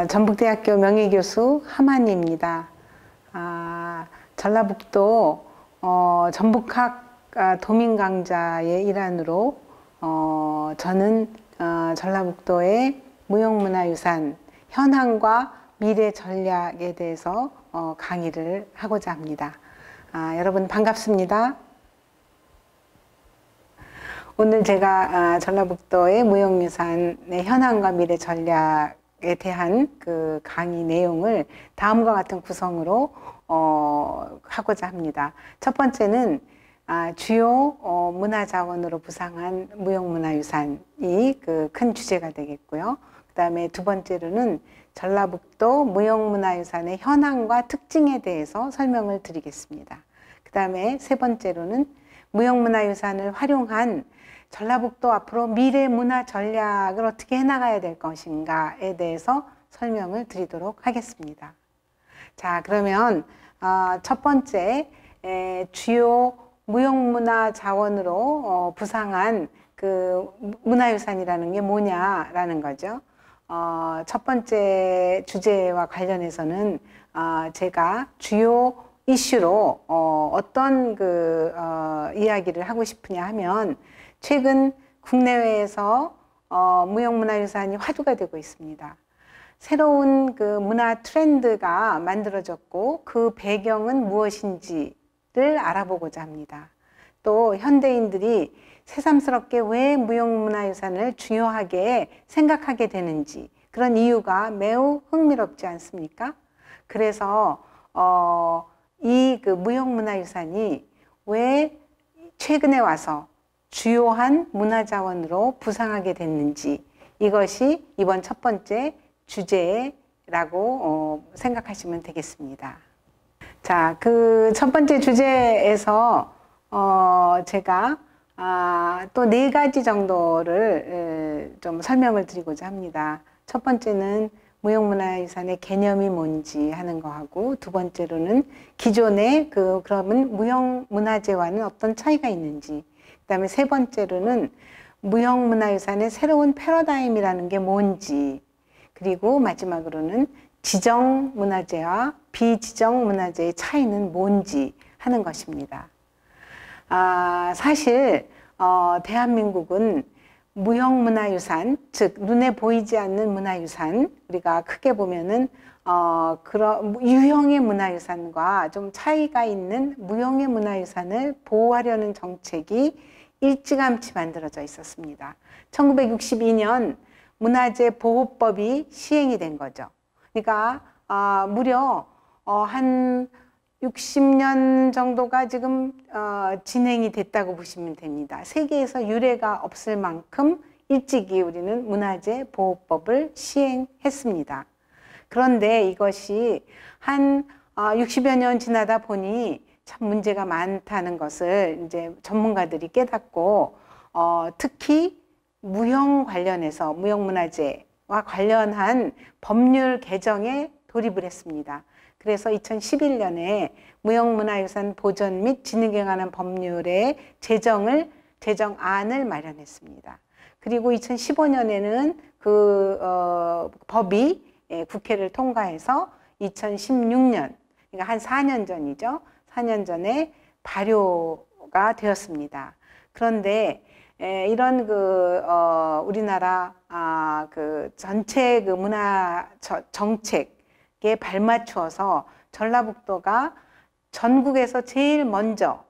전북대학교 명예교수 하만희입니다. 전라북도 전북학 도민강좌의 일환으로 저는 전라북도의 무형문화유산 현황과 미래 전략에 대해서 강의를 하고자 합니다. 여러분 반갑습니다. 오늘 제가 전라북도의 무형유산의 현황과 미래 전략에 대한 그 강의 내용을 다음과 같은 구성으로 하고자 합니다. 첫 번째는 주요 문화자원으로 부상한 무형문화유산이 그 큰 주제가 되겠고요. 그 다음에 두 번째로는 전라북도 무형문화유산의 현황과 특징에 대해서 설명을 드리겠습니다. 그 다음에 세 번째로는 무형문화유산을 활용한 전라북도 앞으로 미래 문화 전략을 어떻게 해나가야 될 것인가에 대해서 설명을 드리도록 하겠습니다. 자, 그러면 첫 번째 주요 무형문화 자원으로 부상한 그 문화유산이라는 게 뭐냐라는 거죠. 첫 번째 주제와 관련해서는 제가 주요 이슈로 어떤 그 이야기를 하고 싶으냐 하면 최근 국내외에서 무형문화유산이 화두가 되고 있습니다. 새로운 그 문화 트렌드가 만들어졌고 그 배경은 무엇인지를 알아보고자 합니다. 또 현대인들이 새삼스럽게 왜 무형문화유산을 중요하게 생각하게 되는지 그런 이유가 매우 흥미롭지 않습니까? 그래서 이 그 무형문화유산이 왜 최근에 와서 주요한 문화자원으로 부상하게 됐는지 이것이 이번 첫 번째 주제라고 생각하시면 되겠습니다. 자, 그 첫 번째 주제에서 제가 또 4가지 정도를 좀 설명을 드리고자 합니다. 첫 번째는 무형문화유산의 개념이 뭔지 하는 거하고, 두 번째로는 기존의 그러면 무형문화재와는 어떤 차이가 있는지, 그 다음에 세 번째로는 무형문화유산의 새로운 패러다임이라는 게 뭔지, 그리고 마지막으로는 지정문화재와 비지정문화재의 차이는 뭔지 하는 것입니다. 사실 대한민국은 무형문화유산, 즉 눈에 보이지 않는 문화유산, 우리가 크게 보면은 그런 유형의 문화유산과 좀 차이가 있는 무형의 문화유산을 보호하려는 정책이 일찌감치 만들어져 있었습니다. 1962년 문화재 보호법이 시행이 된 거죠. 그러니까 무려 한 60년 정도가 지금 진행이 됐다고 보시면 됩니다. 세계에서 유례가 없을 만큼 일찍이 우리는 문화재 보호법을 시행했습니다. 그런데 이것이 한 60여 년 지나다 보니 참 문제가 많다는 것을 이제 전문가들이 깨닫고 특히 무형 관련해서 무형문화재와 관련한 법률 개정에 돌입을 했습니다. 그래서 2011년에 무형문화유산 보전 및 진흥에 관한 법률의 제정안을 마련했습니다. 그리고 2015년에는 그 법이 국회를 통과해서 2016년, 그러니까 한 4년 전이죠. 4년 전에 발효가 되었습니다. 그런데 이런 우리나라 그 전체 그 문화 정책에 발맞추어서 전라북도가 전국에서 제일 먼저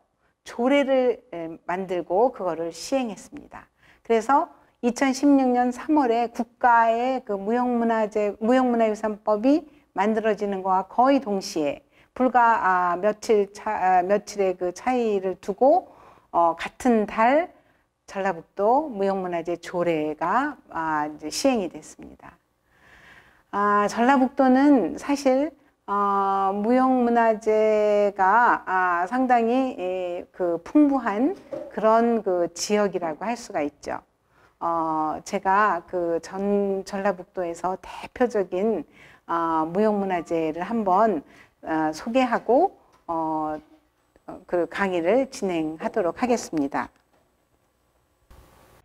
조례를 만들고 그거를 시행했습니다. 그래서 2016년 3월에 국가의 그 무형문화유산법이 만들어지는 것과 거의 동시에 불과 며칠의 그 차이를 두고 같은 달 전라북도 무형문화재 조례가 이제 시행이 됐습니다. 전라북도는 사실 무형문화재가 상당히 그 풍부한 그런 그 지역이라고 할 수가 있죠. 제가 그 전라북도에서 대표적인 무형문화재를 한번 소개하고 그 강의를 진행하도록 하겠습니다.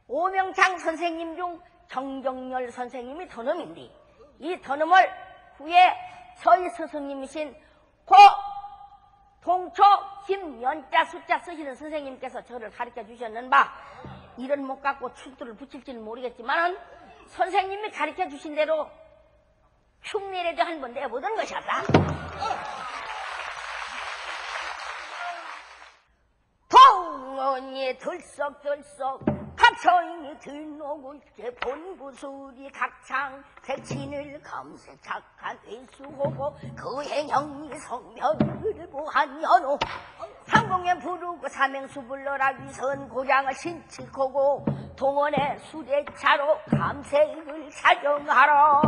오명창 선생님 중 정정열 선생님이 저놈인데 이 더넘을 후에 저희 스승님이신 고 동초 김연자 숫자 쓰시는 선생님께서 저를 가르쳐 주셨는 바, 이런 못 갖고 출두를 붙일지는 모르겠지만 선생님이 가르쳐 주신 대로 흉내라도 한번 내보던 것이었다. 동원이 들썩들썩 각처인이 들노고 본부술이 각창 백친을 감세 착한 회수하고 그 행형이 성명을 보한 연호 상공에 부르고 삼행수 불러라 위선 고향을 신측하고 동원의 수레차로 감색을 사정하라.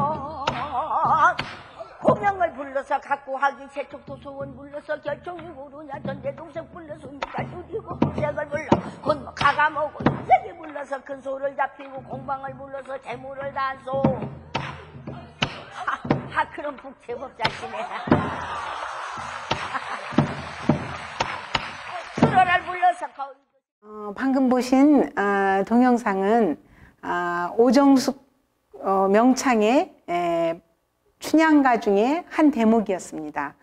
고명을 불러서 갖고 하기 세척도소원 불러서 결정이 모르냐 전대 동생 불러서 니가 누리고 색을 불러 곧 가가먹고 색이 불러서 큰 소를 잡히고 공방을 불러서 재물을 단소. 그런 북제법자시네. 수로를 불러서 방금 보신 동영상은 오정숙 명창의 춘향가 중에 한 대목이었습니다.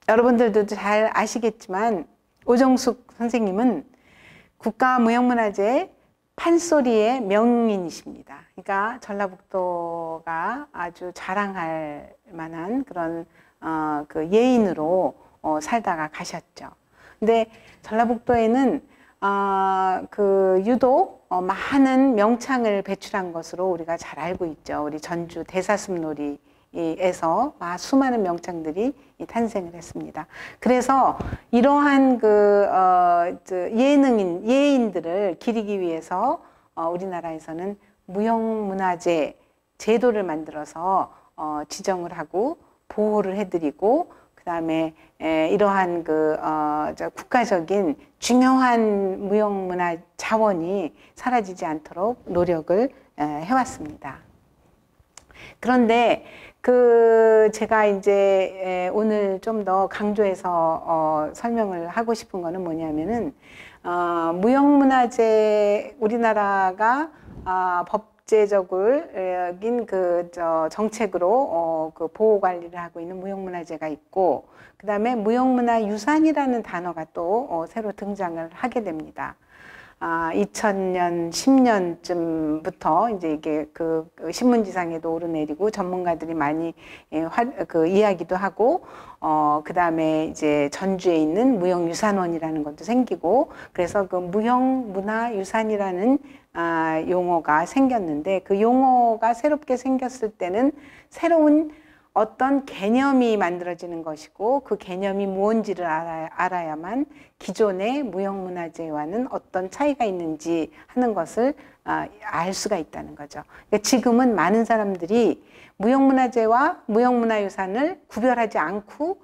여러분들도 잘 아시겠지만 오정숙 선생님은 국가무형문화재 판소리의 명인이십니다. 그러니까 전라북도가 아주 자랑할 만한 그런 그 예인으로 살다가 가셨죠. 근데 전라북도에는 그 유독 많은 명창을 배출한 것으로 우리가 잘 알고 있죠. 우리 전주 대사슴놀이에서 수많은 명창들이 탄생을 했습니다. 그래서 이러한 예인들을 기리기 위해서 우리나라에서는 무형문화재 제도를 만들어서 지정을 하고 보호를 해드리고, 그 다음에 이러한 국가적인 중요한 무형문화 자원이 사라지지 않도록 노력을 해왔습니다. 그런데 제가 이제 오늘 좀 더 강조해서 설명을 하고 싶은 거는 뭐냐면은 무형문화재 우리나라가 법제적인 정책으로 보호 관리를 하고 있는 무형문화재가 있고, 그 다음에 무형문화유산이라는 단어가 또 새로 등장을 하게 됩니다. 2000년, 10년쯤부터 이제 이게 신문지상에도 오르내리고 전문가들이 많이 이야기도 하고, 그 다음에 이제 전주에 있는 무형유산원이라는 것도 생기고, 그래서 그 무형문화유산이라는 용어가 생겼는데, 그 용어가 새롭게 생겼을 때는 새로운 어떤 개념이 만들어지는 것이고, 그 개념이 무언지를 알아야만 기존의 무형문화재와는 어떤 차이가 있는지 하는 것을 알 수가 있다는 거죠. 그러니까 지금은 많은 사람들이 무형문화재와 무형문화유산을 구별하지 않고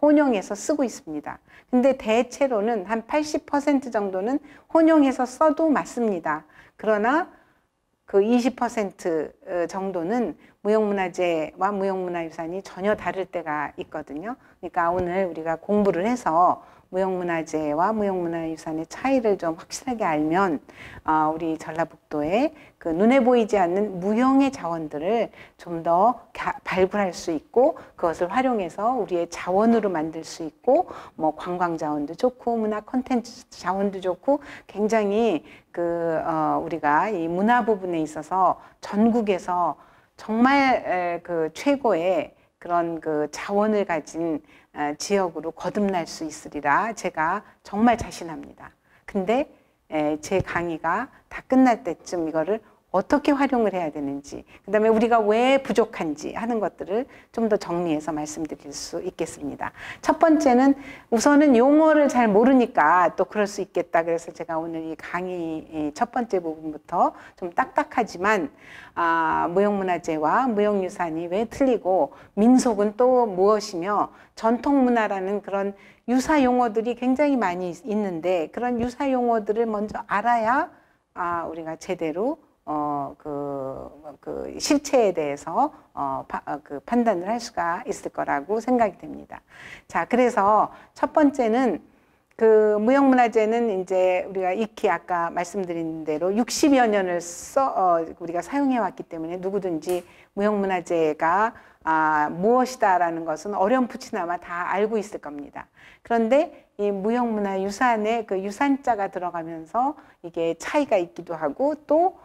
혼용해서 쓰고 있습니다. 근데 대체로는 한 80% 정도는 혼용해서 써도 맞습니다. 그러나 그 20% 정도는 무형문화재와 무형문화유산이 전혀 다를 때가 있거든요. 그러니까 오늘 우리가 공부를 해서 무형문화재와 무형문화유산의 차이를 좀 확실하게 알면 우리 전라북도의 그 눈에 보이지 않는 무형의 자원들을 좀 더 발굴할 수 있고, 그것을 활용해서 우리의 자원으로 만들 수 있고, 뭐 관광 자원도 좋고 문화 콘텐츠 자원도 좋고, 굉장히 우리가 이 문화 부분에 있어서 전국에서 정말 최고의 그런 자원을 가진 지역으로 거듭날 수 있으리라 제가 정말 자신합니다. 근데 제 강의가 다 끝날 때쯤 이거를 어떻게 활용을 해야 되는지, 그 다음에 우리가 왜 부족한지 하는 것들을 좀 더 정리해서 말씀드릴 수 있겠습니다. 첫 번째는 우선은 용어를 잘 모르니까 또 그럴 수 있겠다. 그래서 제가 오늘 이 강의 첫 번째 부분부터 좀 딱딱하지만 무형문화재와 무형유산이 왜 틀리고, 민속은 또 무엇이며, 전통문화라는 그런 유사 용어들이 굉장히 많이 있는데, 그런 유사 용어들을 먼저 알아야 우리가 제대로 실체에 대해서 판단을 할 수가 있을 거라고 생각이 됩니다. 자, 그래서 첫 번째는 그 무형문화재는 이제 우리가 익히 아까 말씀드린 대로 60여 년을 우리가 사용해 왔기 때문에 누구든지 무형문화재가 무엇이다라는 것은 어렴풋이나마 다 알고 있을 겁니다. 그런데 이 무형문화유산에 그 유산자가 들어가면서 이게 차이가 있기도 하고 또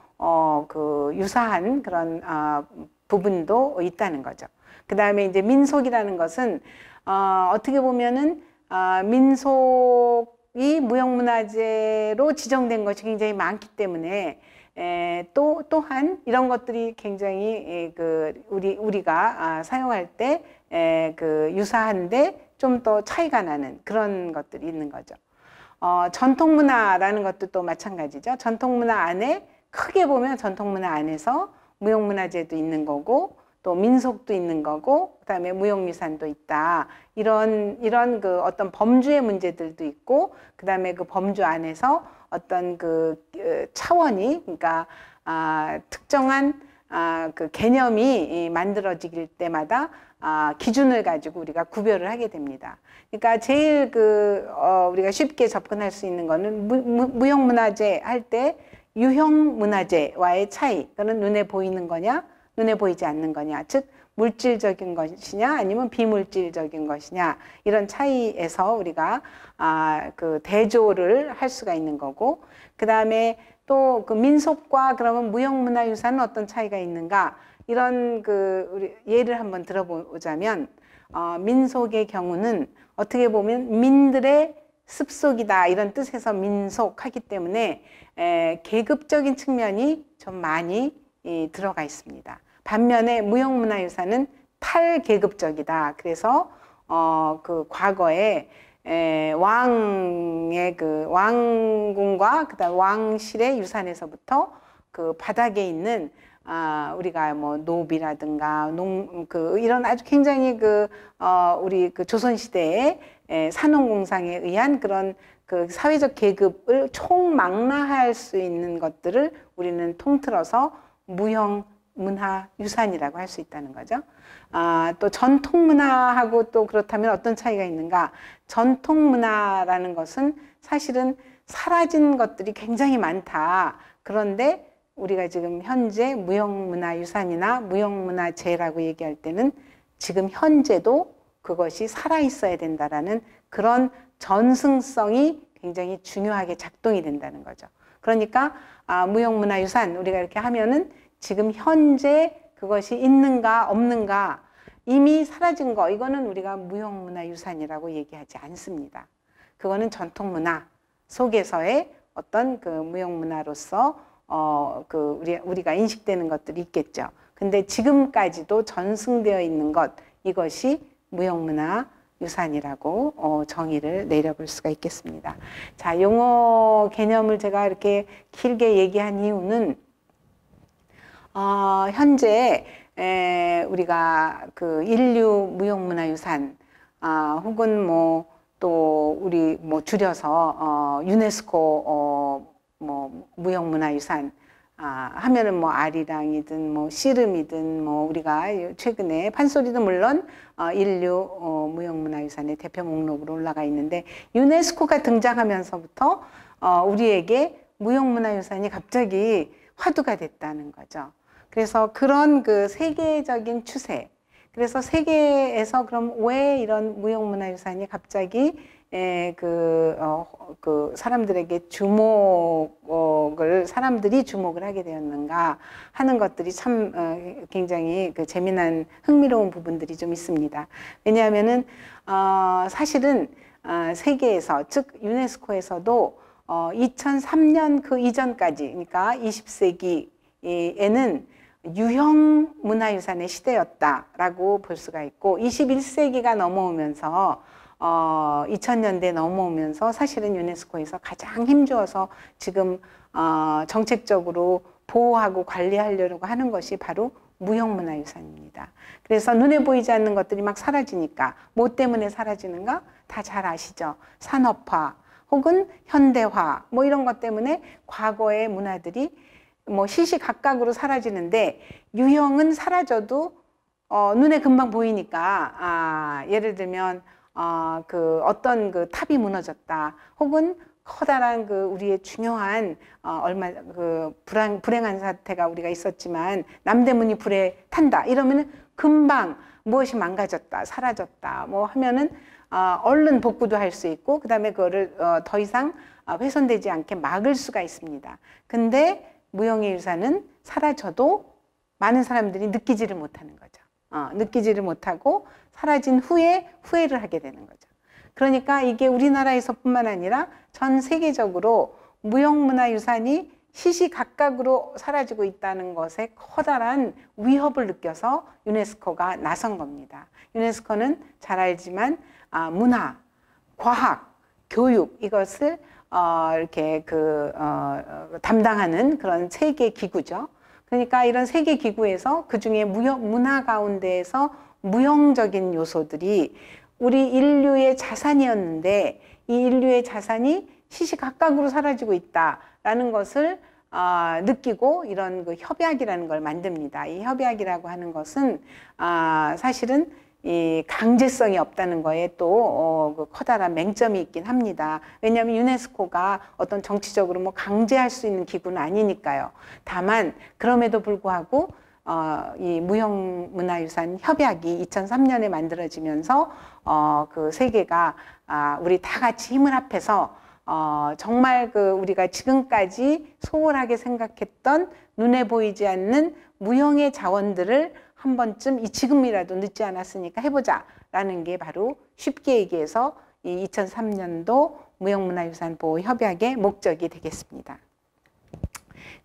그 유사한 그런 부분도 있다는 거죠. 그 다음에 이제 민속이라는 것은 어떻게 보면은 민속이 무형문화재로 지정된 것이 굉장히 많기 때문에 또한 이런 것들이 굉장히 우리가 사용할 때 그 유사한데 좀 더 차이가 나는 그런 것들이 있는 거죠. 전통문화라는 것도 또 마찬가지죠. 전통문화 안에 크게 보면 전통문화 안에서 무형문화재도 있는 거고 또 민속도 있는 거고 그다음에 무형유산도 있다. 이런 그 어떤 범주의 문제들도 있고 그다음에 그 범주 안에서 어떤 그 차원이 그러니까 특정한 그 개념이 만들어질 때마다 기준을 가지고 우리가 구별을 하게 됩니다. 그러니까 제일 우리가 쉽게 접근할 수 있는 거는 무형문화재 할 때 유형문화재와의 차이. 그거는 눈에 보이는 거냐, 눈에 보이지 않는 거냐, 즉 물질적인 것이냐 아니면 비물질적인 것이냐 이런 차이에서 우리가 그 대조를 할 수가 있는 거고 그 다음에 또 그 민속과 그러면 무형문화유산은 어떤 차이가 있는가 이런 우리 예를 한번 들어보자면 민속의 경우는 어떻게 보면 민들의 습속이다 이런 뜻에서 민속하기 때문에 계급적인 측면이 좀 많이 들어가 있습니다. 반면에 무형문화유산은 탈계급적이다. 그래서 그 과거에 왕의 그 왕궁과 그다음 왕실의 유산에서부터 그 바닥에 있는 우리가 뭐 노비라든가 이런 아주 굉장히 우리 그 조선 시대에 산업공상에 의한 그런 그 사회적 계급을 총망라할 수 있는 것들을 우리는 통틀어서 무형문화유산이라고 할 수 있다는 거죠. 또 전통문화하고 또 그렇다면 어떤 차이가 있는가? 전통문화라는 것은 사실은 사라진 것들이 굉장히 많다. 그런데 우리가 지금 현재 무형문화유산이나 무형문화재라고 얘기할 때는 지금 현재도 그것이 살아있어야 된다라는 그런 전승성이 굉장히 중요하게 작동이 된다는 거죠. 그러니까 무형문화유산 우리가 이렇게 하면은 지금 현재 그것이 있는가 없는가 이미 사라진 거 이거는 우리가 무형문화유산이라고 얘기하지 않습니다. 그거는 전통문화 속에서의 어떤 그 무형문화로서 우리가 인식되는 것들이 있겠죠. 근데 지금까지도 전승되어 있는 것 이것이 무형문화유산이라고 정의를 내려볼 수가 있겠습니다. 자, 용어 개념을 제가 이렇게 길게 얘기한 이유는 현재 우리가 그 인류 무형문화유산 혹은 뭐 또 우리 뭐 줄여서 유네스코 뭐 무형문화유산 하면은 뭐 아리랑이든 뭐 씨름이든 뭐 우리가 최근에 판소리도 물론 인류 무형문화유산의 대표 목록으로 올라가 있는데 유네스코가 등장하면서부터 우리에게 무형문화유산이 갑자기 화두가 됐다는 거죠. 그래서 그런 그 세계적인 추세, 그래서 세계에서 그럼 왜 이런 무형문화유산이 갑자기 사람들에게 사람들이 주목을 하게 되었는가 하는 것들이 참 굉장히 재미난 흥미로운 부분들이 좀 있습니다. 왜냐하면은 사실은 세계에서 즉 유네스코에서도 2003년 그 이전까지 그러니까 20세기에는 유형 문화유산의 시대였다라고 볼 수가 있고 21세기가 넘어오면서 2000년대 넘어오면서 사실은 유네스코에서 가장 힘주어서 지금 정책적으로 보호하고 관리하려고 하는 것이 바로 무형문화유산입니다. 그래서 눈에 보이지 않는 것들이 막 사라지니까 뭐 때문에 사라지는가? 다 잘 아시죠? 산업화 혹은 현대화 뭐 이런 것 때문에 과거의 문화들이 뭐 시시각각으로 사라지는데 유형은 사라져도 눈에 금방 보이니까 예를 들면 그 어떤 그 탑이 무너졌다, 혹은 커다란 그 우리의 중요한 얼마 그 불행한 사태가 우리가 있었지만 남대문이 불에 탄다 이러면은 금방 무엇이 망가졌다, 사라졌다 뭐 하면은 얼른 복구도 할 수 있고, 그 다음에 그거를 더 이상 훼손되지 않게 막을 수가 있습니다. 근데 무형의 유산은 사라져도 많은 사람들이 느끼지를 못하는 거죠. 느끼지를 못하고 사라진 후에 후회를 하게 되는 거죠. 그러니까 이게 우리나라에서뿐만 아니라 전 세계적으로 무형문화유산이 시시각각으로 사라지고 있다는 것에 커다란 위협을 느껴서 유네스코가 나선 겁니다. 유네스코는 잘 알지만 문화, 과학, 교육 이것을 이렇게 담당하는 그런 세계 기구죠. 그러니까 이런 세계 기구에서 그 중에 문화 가운데에서 무형적인 요소들이 우리 인류의 자산이었는데 이 인류의 자산이 시시각각으로 사라지고 있다라는 것을 느끼고 이런 그 협약이라는 걸 만듭니다. 이 협약이라고 하는 것은 사실은 이 강제성이 없다는 거에 또 그 커다란 맹점이 있긴 합니다. 왜냐하면 유네스코가 어떤 정치적으로 뭐 강제할 수 있는 기구는 아니니까요. 다만 그럼에도 불구하고 이 무형문화유산 협약이 2003년에 만들어지면서 그 세계가 우리 다 같이 힘을 합해서 정말 그 우리가 지금까지 소홀하게 생각했던 눈에 보이지 않는 무형의 자원들을 한 번쯤 지금이라도 늦지 않았으니까 해보자 라는 게 바로 쉽게 얘기해서 이 2003년도 무형문화유산 보호 협약의 목적이 되겠습니다.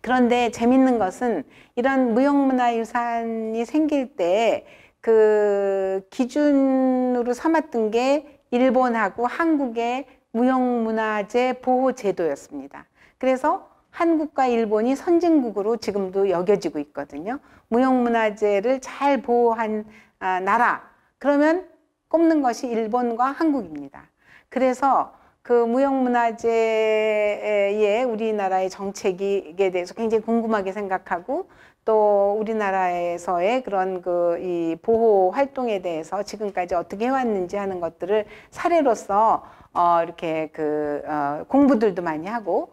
그런데 재밌는 것은 이런 무형문화유산이 생길 때 그 기준으로 삼았던 게 일본하고 한국의 무형문화재 보호 제도였습니다. 그래서 한국과 일본이 선진국으로 지금도 여겨지고 있거든요. 무형문화재를 잘 보호한 나라, 그러면 꼽는 것이 일본과 한국입니다. 그래서 그 무형문화재의 우리나라의 정책에 대해서 굉장히 궁금하게 생각하고, 또 우리나라에서의 그런 이 보호 활동에 대해서 지금까지 어떻게 해왔는지 하는 것들을 사례로서 이렇게 공부들도 많이 하고,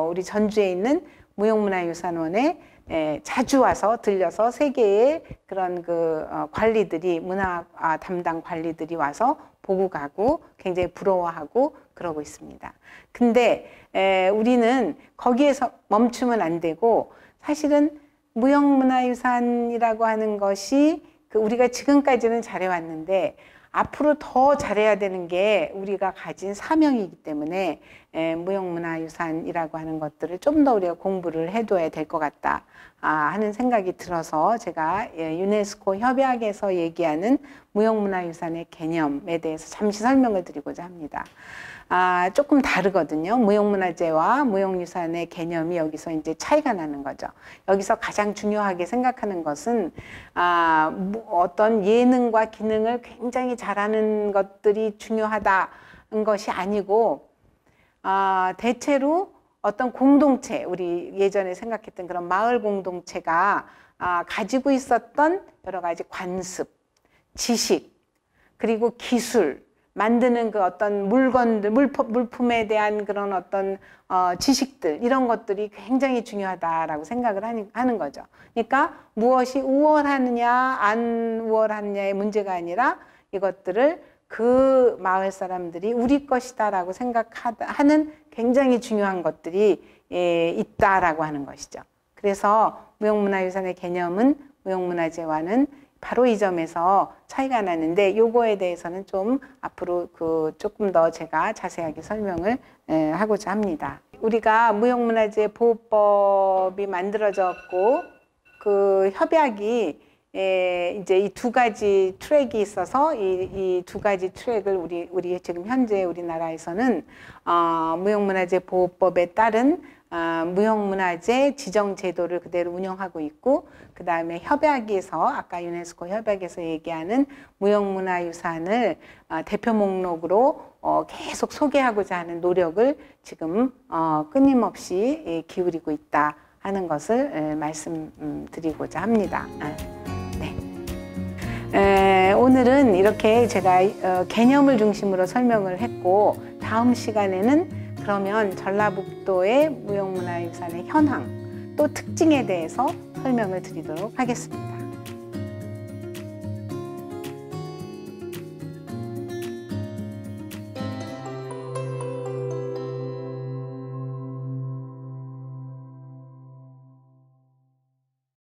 우리 전주에 있는 무형문화유산원에 자주 와서 들려서 세계의 그런 관리들이, 문화 담당 관리들이 와서 보고 가고 굉장히 부러워하고 그러고 있습니다. 근데 우리는 거기에서 멈추면 안 되고, 사실은 무형문화유산이라고 하는 것이 우리가 지금까지는 잘해왔는데 앞으로 더 잘해야 되는 게 우리가 가진 사명이기 때문에 무형문화유산이라고 하는 것들을 좀 더 우리가 공부를 해둬야 될 것 같다 하는 생각이 들어서 제가 유네스코 협약에서 얘기하는 무형문화유산의 개념에 대해서 잠시 설명을 드리고자 합니다. 조금 다르거든요. 무형문화재와 무형유산의 개념이 여기서 이제 차이가 나는 거죠. 여기서 가장 중요하게 생각하는 것은 어떤 예능과 기능을 굉장히 잘하는 것들이 중요하다는 것이 아니고, 대체로 어떤 공동체, 우리 예전에 생각했던 그런 마을 공동체가 가지고 있었던 여러 가지 관습, 지식, 그리고 기술, 만드는 그 어떤 물건들, 물품에 대한 그런 어떤 지식들, 이런 것들이 굉장히 중요하다라고 생각을 하는 거죠. 그러니까 무엇이 우월하느냐 안 우월하느냐의 문제가 아니라 이것들을 그 마을 사람들이 우리 것이다라고 생각하는 굉장히 중요한 것들이 있다라고 하는 것이죠. 그래서 무형문화유산의 개념은 무형문화재와는 바로 이 점에서 차이가 나는데, 요거에 대해서는 좀 앞으로 조금 더 제가 자세하게 설명을 하고자 합니다. 우리가 무형문화재 보호법이 만들어졌고, 그 협약이 이제 이 두 가지 트랙이 있어서 이 두 가지 트랙을 우리 지금 현재 우리나라에서는 무형문화재 보호법에 따른 무형문화재 지정 제도를 그대로 운영하고 있고, 그 다음에 협약에서, 아까 유네스코 협약에서 얘기하는 무형문화유산을 대표 목록으로 계속 소개하고자 하는 노력을 지금 끊임없이 기울이고 있다 하는 것을 말씀드리고자 합니다. 네. 오늘은 이렇게 제가 개념을 중심으로 설명을 했고, 다음 시간에는 그러면 전라북도의 무형문화유산의 현황 또 특징에 대해서 설명을 드리도록 하겠습니다.